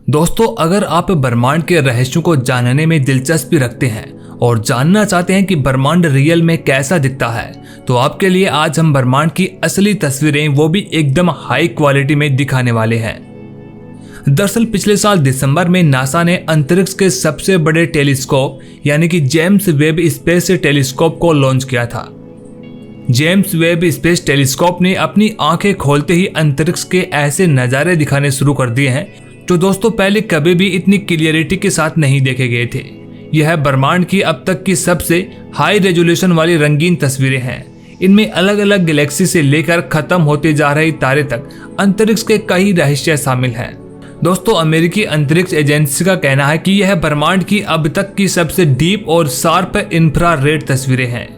दोस्तों, अगर आप ब्रह्मांड के रहस्यों को जानने में दिलचस्पी रखते हैं और जानना चाहते हैं कि ब्रह्मांड रियल में कैसा दिखता है, तो आपके लिए आज हम ब्रह्मांड की असली तस्वीरें वो भी एकदम हाई क्वालिटी में दिखाने वाले हैं। दरअसल पिछले साल दिसंबर में नासा ने अंतरिक्ष के सबसे बड़े टेलीस्कोप यानी कि जेम्स वेब स्पेस टेलीस्कोप को लॉन्च किया था। जेम्स वेब स्पेस टेलीस्कोप ने अपनी आंखें खोलते ही अंतरिक्ष के ऐसे नज़ारे दिखाने शुरू कर दिए हैं जो दोस्तों पहले कभी भी इतनी क्लियरिटी के साथ नहीं देखे गए थे। यह ब्रह्मांड की अब तक की सबसे हाई रेजोल्यूशन वाली रंगीन तस्वीरें हैं। इनमें अलग अलग गैलेक्सी से लेकर खत्म होते जा रहे तारे तक अंतरिक्ष के कई रहस्य शामिल हैं। दोस्तों, अमेरिकी अंतरिक्ष एजेंसी का कहना है कि यह ब्रह्मांड की अब तक की सबसे डीप और शार्प इंफ्रारेड तस्वीरें हैं।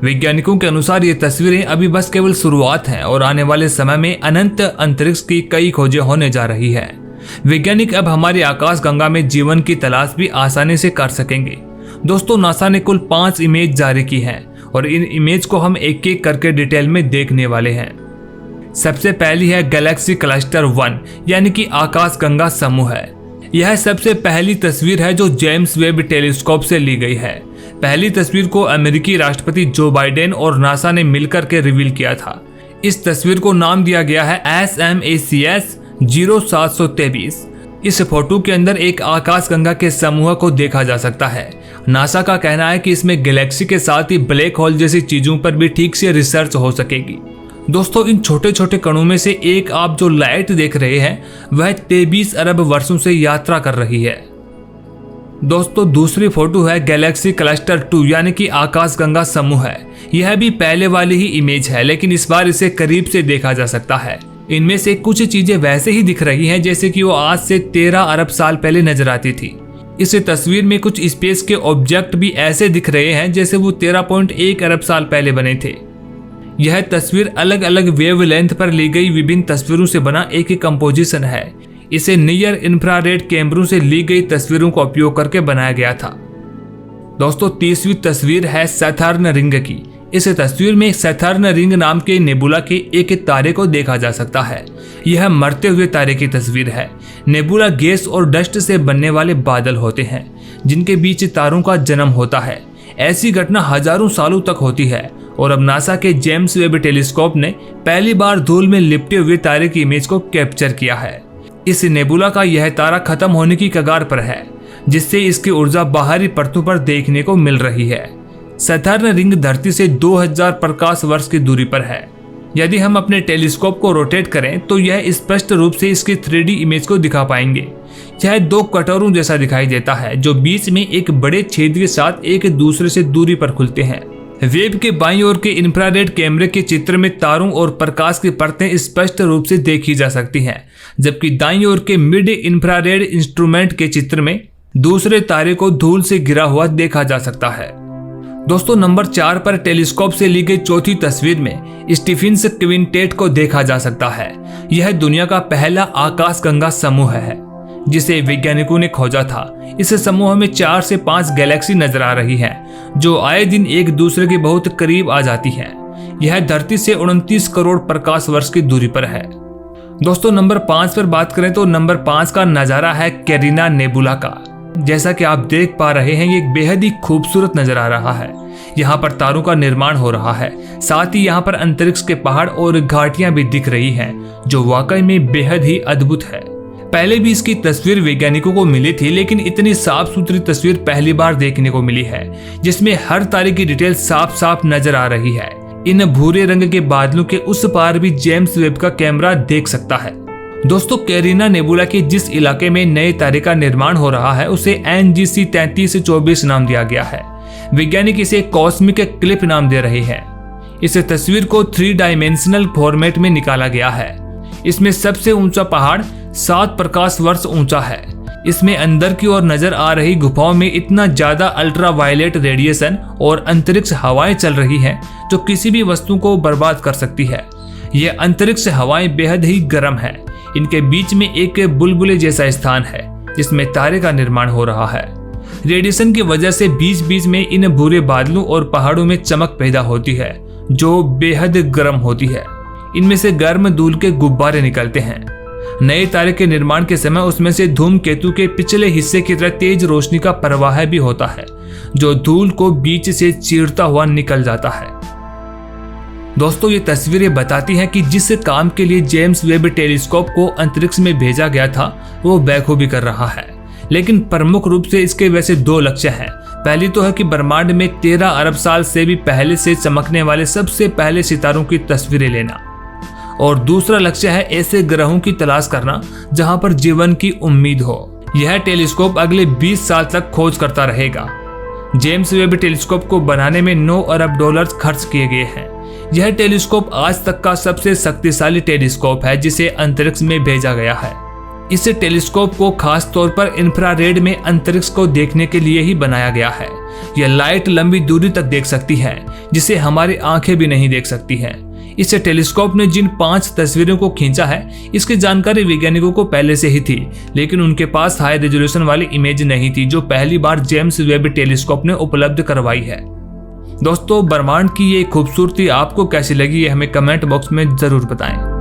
वैज्ञानिकों के अनुसार ये तस्वीरें अभी बस केवल शुरुआत हैं और आने वाले समय में अनंत अंतरिक्ष की कई खोजें होने जा रही है। वैज्ञानिक अब हमारी आकाश गंगा में जीवन की तलाश भी आसानी से कर सकेंगे। दोस्तों, नासा ने कुल 5 इमेज जारी की हैं और इन इमेज को हम एक एक करके डिटेल में देखने वाले हैं। सबसे पहली है गैलेक्सी क्लस्टर 1 यानी कि आकाश गंगा समूह है। यह सबसे पहली तस्वीर है जो जेम्स वेब टेलीस्कोप से ली गई है। पहली तस्वीर को अमेरिकी राष्ट्रपति जो बाइडेन और नासा ने मिलकर के रिवील किया था। इस तस्वीर को नाम दिया गया है SMACS 0723। इस फोटो के अंदर एक आकाश गंगा के समूह को देखा जा सकता है। नासा का कहना है कि इसमें गैलेक्सी के साथ ही ब्लैक होल जैसी चीजों पर भी ठीक से रिसर्च हो सकेगी। दोस्तों, इन छोटे छोटे कणों में से एक आप जो लाइट देख रहे हैं वह 23 अरब वर्षों से यात्रा कर रही है। दोस्तों, दूसरी फोटो है गैलेक्सी क्लस्टर 2 यानी कि आकाश गंगा समूह है। यह भी पहले वाली ही इमेज है, लेकिन इस बार इसे करीब से देखा जा सकता है। इनमें से कुछ चीजें वैसे ही दिख रही हैं जैसे कि वो आज से 13 अरब साल पहले नजर आती थी। इस तस्वीर में कुछ स्पेस के ऑब्जेक्ट भी ऐसे दिख रहे हैं जैसे वो 13.1 अरब साल पहले बने थे। यह तस्वीर अलग अलग वेवलेंथ पर ली गई विभिन्न तस्वीरों से बना एक कंपोजिशन है। इसे नियर इंफ्रारेड कैमरों से ली गई तस्वीरों का उपयोग करके बनाया गया था। दोस्तों, तीसरी तस्वीर है सैटर्न रिंग की। इस तस्वीर में सैटर्न रिंग नाम के नेबुला के एक तारे को देखा जा सकता है। यह मरते हुए तारे की तस्वीर है। नेबुला गैस और डस्ट से बनने वाले बादल होते हैं जिनके बीच तारों का जन्म होता है। ऐसी घटना हजारों सालों तक होती है और अब नासा के जेम्स वेब टेलीस्कोप ने पहली बार धूल में लिपटे हुए तारे की इमेज को कैप्चर किया है। इस नेबुला का यह तारा खत्म होने की कगार पर है, जिससे इसकी ऊर्जा बाहरी परतों पर देखने को मिल रही है। सैटर्न रिंग धरती से 2000 प्रकाश वर्ष की दूरी पर है। यदि हम अपने टेलीस्कोप को रोटेट करें तो यह स्पष्ट रूप से इसकी 3D इमेज को दिखा पाएंगे। यह 2 कटोरों जैसा दिखाई देता है जो बीच में एक बड़े छेद के साथ एक दूसरे से दूरी पर खुलते हैं। वेब के बाईं ओर के इंफ्रारेड कैमरे के चित्र में तारों और प्रकाश की परतें स्पष्ट रूप से देखी जा सकती हैं, जबकि दाईं ओर के मिड इंफ्रारेड इंस्ट्रूमेंट के चित्र में दूसरे तारे को धूल से गिरा हुआ देखा जा सकता है। दोस्तों, नंबर 4 पर टेलीस्कोप से ली गई चौथी तस्वीर में स्टीफिन्स क्विंटेट को देखा जा सकता है। यह दुनिया का पहला आकाश गंगा समूह है जिसे वैज्ञानिकों ने खोजा था। इस समूह में 4 से 5 गैलेक्सी नजर आ रही हैं जो आए दिन एक दूसरे के बहुत करीब आ जाती हैं। यह धरती से 29 करोड़ प्रकाश वर्ष की दूरी पर है। दोस्तों, नंबर 5 पर बात करें तो नंबर 5 का नजारा है कैरिना नेबुला का। जैसा कि आप देख पा रहे हैं, ये एक बेहद ही खूबसूरत नजर आ रहा है। यहाँ पर तारों का निर्माण हो रहा है, साथ ही यहाँ पर अंतरिक्ष के पहाड़ और घाटियां भी दिख रही हैं जो वाकई में बेहद ही अद्भुत है। पहले भी इसकी तस्वीर वैज्ञानिकों को मिली थी, लेकिन इतनी साफ सुथरी तस्वीर पहली बार देखने को मिली है जिसमें हर तारे की डिटेल साफ साफ नजर आ रही है। इन भूरे रंग के बादलों के उस पार भी जेम्स वेब का कैमरा देख सकता है। दोस्तों, कैरिना नेबुला के जिस इलाके में नए तारे का निर्माण हो रहा है उसे NGC 3324 नाम दिया गया है। वैज्ञानिक इसे कॉस्मिक क्लिप नाम दे रहे हैं। इस तस्वीर को 3 डायमेंशनल फॉर्मेट में निकाला गया है। इसमें सबसे ऊंचा पहाड़ 7 प्रकाश वर्ष ऊंचा है। इसमें अंदर की ओर नजर आ रही गुफाओं में इतना ज्यादा अल्ट्रावायलेट रेडिएशन और अंतरिक्ष हवाएं चल रही हैं जो किसी भी वस्तु को बर्बाद कर सकती है। यह अंतरिक्ष हवाएं बेहद ही गर्म है। इनके बीच में एक बुलबुले जैसा स्थान है जिसमें तारे का निर्माण हो रहा है। रेडिएशन की वजह से बीच बीच में इन भूरे बादलों और पहाड़ों में चमक पैदा होती है जो बेहद गर्म होती है। इनमें से गर्म धूल के गुब्बारे निकलते हैं। नए तारे के निर्माण के समय उसमें से धूमकेतु के पिछले हिस्से की तरह तेज रोशनी का प्रवाह भी होता है, जो धूल को बीच से चीरता हुआ निकल जाता है। दोस्तों, ये तस्वीरें बताती हैं कि जिस काम के लिए जेम्स वेब टेलीस्कोप को अंतरिक्ष में भेजा गया था वो बखूबी कर रहा है। लेकिन प्रमुख रूप से इसके वैसे दो लक्ष्य हैं। पहली तो है कि ब्रह्मांड में 13 अरब साल से भी पहले से चमकने वाले सबसे पहले सितारों की तस्वीरें लेना, और दूसरा लक्ष्य है ऐसे ग्रहों की तलाश करना जहां पर जीवन की उम्मीद हो। यह टेलीस्कोप अगले 20 साल तक खोज करता रहेगा। जेम्स वेब टेलीस्कोप को बनाने में 9 अरब डॉलर खर्च किए गए हैं। यह टेलीस्कोप आज तक का सबसे शक्तिशाली टेलीस्कोप है जिसे अंतरिक्ष में भेजा गया है। इस टेलीस्कोप को खास तौर पर इंफ्रारेड में अंतरिक्ष को देखने के लिए ही बनाया गया है। यह लाइट लंबी दूरी तक देख सकती है जिसे हमारी आंखें भी नहीं देख सकती हैं। इस टेलीस्कोप ने जिन 5 तस्वीरों को खींचा है, इसकी जानकारी वैज्ञानिकों को पहले से ही थी, लेकिन उनके पास हाई रेजोल्यूशन वाली इमेज नहीं थी जो पहली बार जेम्स वेब टेलीस्कोप ने उपलब्ध करवाई है। दोस्तों, ब्रह्मांड की ये खूबसूरती आपको कैसी लगी, ये हमें कमेंट बॉक्स में जरूर बताएं।